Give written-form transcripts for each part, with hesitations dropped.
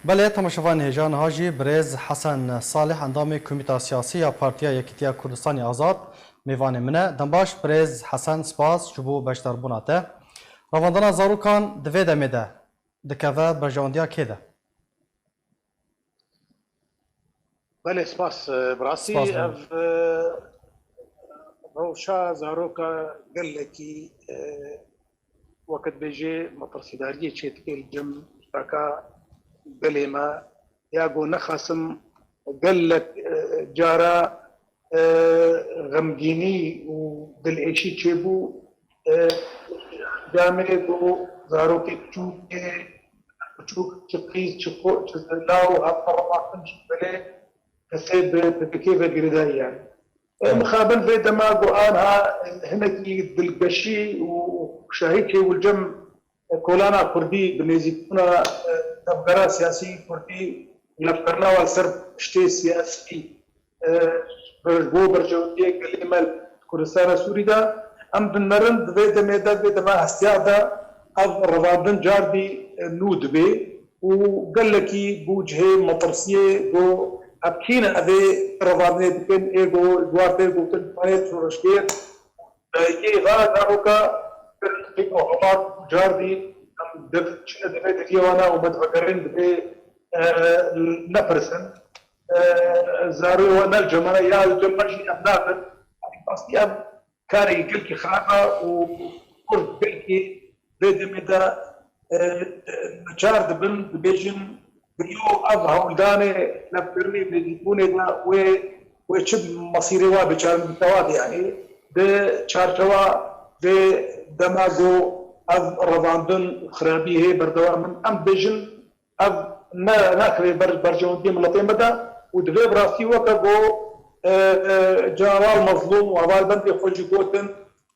بله تماشاوان هجان هاجی برز حسن صالح اندام کمیته سیاسی پارتیا یکیتیا کردستانی آزاد میوان منه دنباش برز حسن سپاس جبو بشتر بوناته رواندنا زاروکان دوی دمیده دکوه برجواندیا که ده بله سپاس براسي روشا زاروكا قال لك وقت بيجي مطرسيدارية تشيتك الجم اشتراكا بليما ياقو نخاسم قال لك جارا غمجيني ودلعيشي تشيبو جامعه زاروكي تشوك تشقيز تشقو تزلاو هالطرمات بلي كسب بكيف الجريداي يعني مخابن في دماغ وأنا هنا بالقشي وشاهيكي والجم كولانا كردي بنيزيكونا تبقرا سياسي كردي لفكرنا والسرب شتي سياسي برجو برجودية كلمة كردستان سوري دا أم بنرند في دماغ في دماغ هستيادا أو رفاضن جاردي نود بي وقال لكي بوجهي مطرسية بو أبكينا أبي رفاضني بكين إيجو دوارتي بوتن فايت ورشكير يجي غادا روكا بيكو عمار جاردي أم دفشنا دفاي ديوانا ومدفكرين دفاي نفرسن زارو وانا الجماعة يا الجماعة أبناء أصلي أب كاري كلكي خاقة وكرد كلكي بدمدا نشار دبن بيجن بيو أظهر ولداني نفكرني بيكوني دا وشب مصيري وابشار متوادي يعني ده شارتوا ده دماغو أب رضاندن خرابيه بردوا من أم بيجن أب ناكري برجون دي ملطين بدا ودغيب راسي وكاقو جارال مظلوم وعوال بندي خوشي قوتن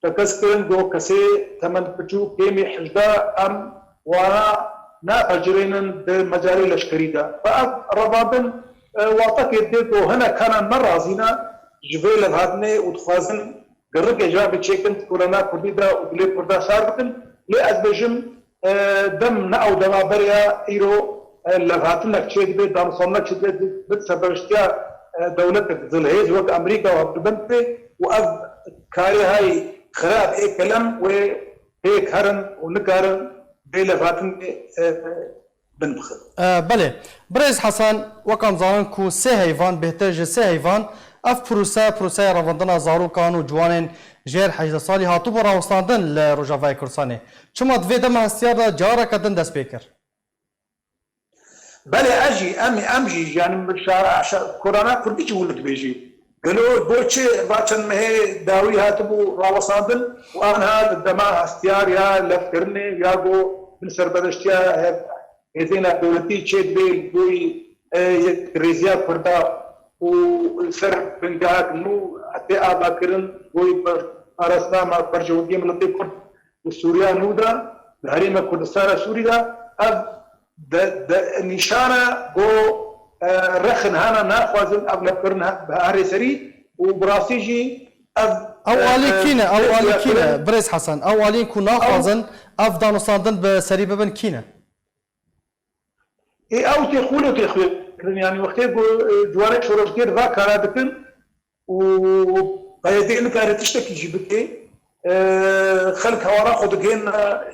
تكسكرن جو كسي تمن بجو كيمي حجدا أم وانا نا أجرين ده مجاري لشكري ده فأب رضاندن واطاك يديكو هنا كان مرازينا جفيل هادني ودخوازن قرق إجابة تشيكن كولانا كردي ده وقليب كردا ساربكن لأزبجم دم نأو دما بريا إيرو لغاتنك تشيك بي دام صنك تشيك بي سبرشتيا دولتك زلهيز وك أمريكا وابتبنتي وأب كاري هاي خراب اي كلام وهيك هرن ونكارن بي لغاتن بنبخل بله برز حسن وكان زارن كو سه هيفان بهتر سه هيفان اف پروسه رواندنا زاروکان و جوانین جیر 18 سالی هاتو برا وستاندن لروجاوای کردستانی چما دوی دم هستیار دا جارا کدن دست بکر بله اجي امجي يعني بالشارع كورونا كردي تولد بيجي قالوا بوتشي باتن مهي داوي هاتبو راوساندن وانا هذا الدماء استيار يا لفكرني ياقو من سربدشتيا هذينا دولتي تشيد بي دوي ريزيا كردا والسر بنجاك نو حتى اباكرن دوي ارسنا ما برجودي ملتي كرد وسوريا نودا الهريمه كردستان سوريا اب نشانه جو رخن هنا ناخذ اب نفكرنا بهاري سري وبراسيجي اولي كينا بريز حسن اولي كنا ناخذن افضل صادن بسري ببن كينا اي او تخولو يعني وقت جوارك شورش كير ذاك هذاكن وقيدين كانت تشتكي جيبتي خلك هورا خدكين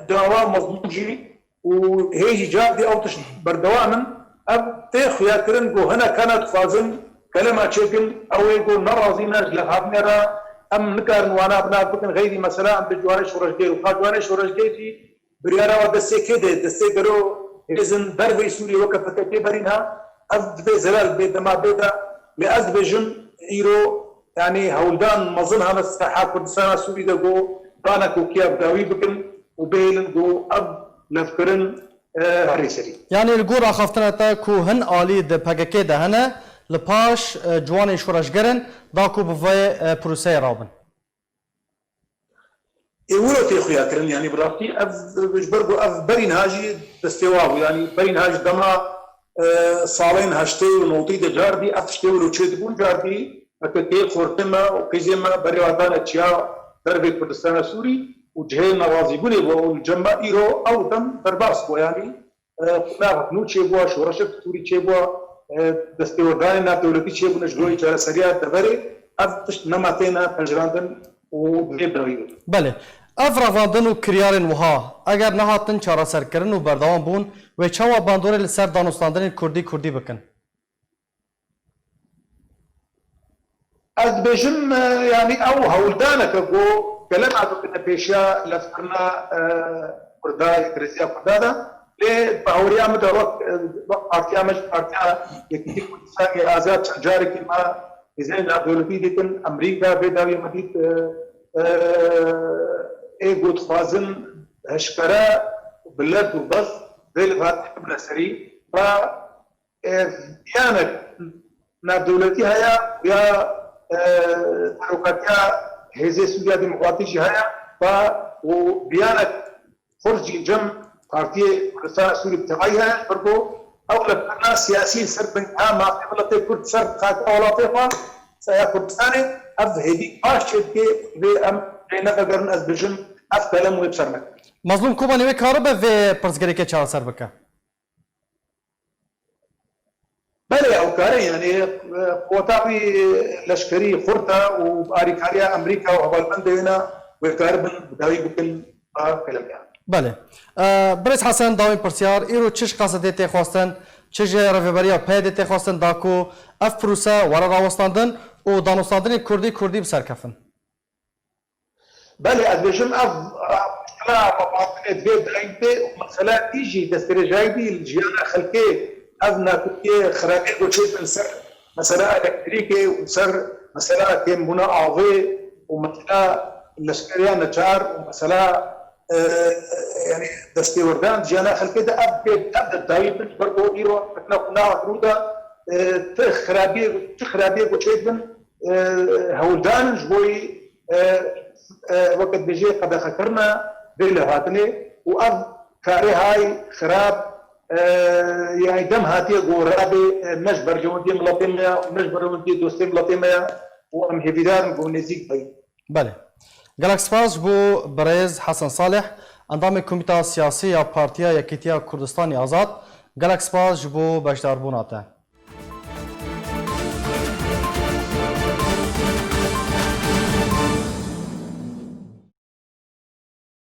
دواء مظلومجي وهيجي جابدي او تش بردوامن اب تيخ يا كرن جو هنا كانت فازن كلمه شكل او يقول نرازينا لهابنرا ام نكر وانا بنابكن غيري مثلا عند جوارش ورشجي وخاجوانش ورشجي بريارا ودسي كده دسي برو اذن دربي سوري وقفت برينها ازد بزلال بيدما بيدا لازد بجم ايرو يعني هولدان مظنها مسحا كردستان سوري دغو بانك وكياب داوي بكن وبيلن جو اب نفكرن هريسري يعني الجورا خفتنا تاكو هن آلي د PKK ده هنا لباش جواني شورشگرن داكو بفاي بروسي رابن يقولوا في خويا كرن يعني برافتي برضو برين هاجي دستواه يعني برين هاج دما صالين هاشتي ونوطي جاردي افشتي ولو تشيدبون جاردي اكتي خورتما وكيزيما بريوادانا تشيا دربي كردستان سوري وجهي نوازي بني والجمع ايرو او دم درباس يعني قناغ نو چه بوا شورشت توری چه بوا دستیوردان نافدولتی چه بوا نشگوی چاره سریعت دبری از تشت نماتینا پنجراندن و بریبراوی. بله اف رواندن و کریارن وها اگر نهاتن چارا سرکرن و بردوام بون و چاوا باندور لسر دانستاندن کردی بکن. از بيجم يعني او هولدانك جو كلام عدو بيشا لفرنا كرداي كريزيا كردادا لي باوريا مدروك بارتيا مش بارتيا يكتي كردستان ازاد جاري كما زين الدولتي ديكن امريكا بداوي مديت اي جود خوازن هشكرا بلاد وبس زي الفاتح بن سري ف يعني نا دولتي هيا يا تروكاتيا هزي سوريا ديمقراطية هيا وبيانت خرجي جم بارتي كردستان سوري بتاعيها برضو أغلب الناس سياسيين سربن ما في بلاتي كرد سرب خاك أولاطيها سيا كردستاني أف هدي أشهد كي بأم بينا قدرن أز بجم أف كلام ويبسرمك مظلوم کوبانی و کاربه و پرسگری که چهار سر بکه. بله او كاري يعني قوتاوي لشكري خرطة واريكاريا امريكا وهوالبندنا وكاربن بداوي بكل كلام يعني. بله برز حسن داوی پرسیار ایرو چش قصدی تی خواستن چش رفبریا پید تی خواستن داکو اف پروسه ورا راوستاندن و دانستاندن کردی بسرکفن. بله از بجم اف لا مباطنة بيت عينتي ومسألة تيجي دسترجايدي الجيانا خلقي أذنا كتير خرابي وشيء سر مسألة إلكتريكي وسر مسألة كم بنا عظي ومسألة الأشكالية نجار ومسألة يعني دستوردان جيانا خلقي ده أبدا الدايب برضو إيرو كنا رودا تخرابي وشيء من هولدان جوي وقت بيجي قد خكرنا بالهاتني وأب كاري هاي خراب يعني دم هاتي غورابي نجبر جوندي ملاطيميا ونجبر جوندي دوستي ملاطيميا وام هيفيدار نزيك باي. بله. جالاكس فاز بو برز حسن صالح اندام کمیته سیاسی یا پارتیا یکیتیا کردستانی آزاد جالاکس فاز بو بشدار بوناته.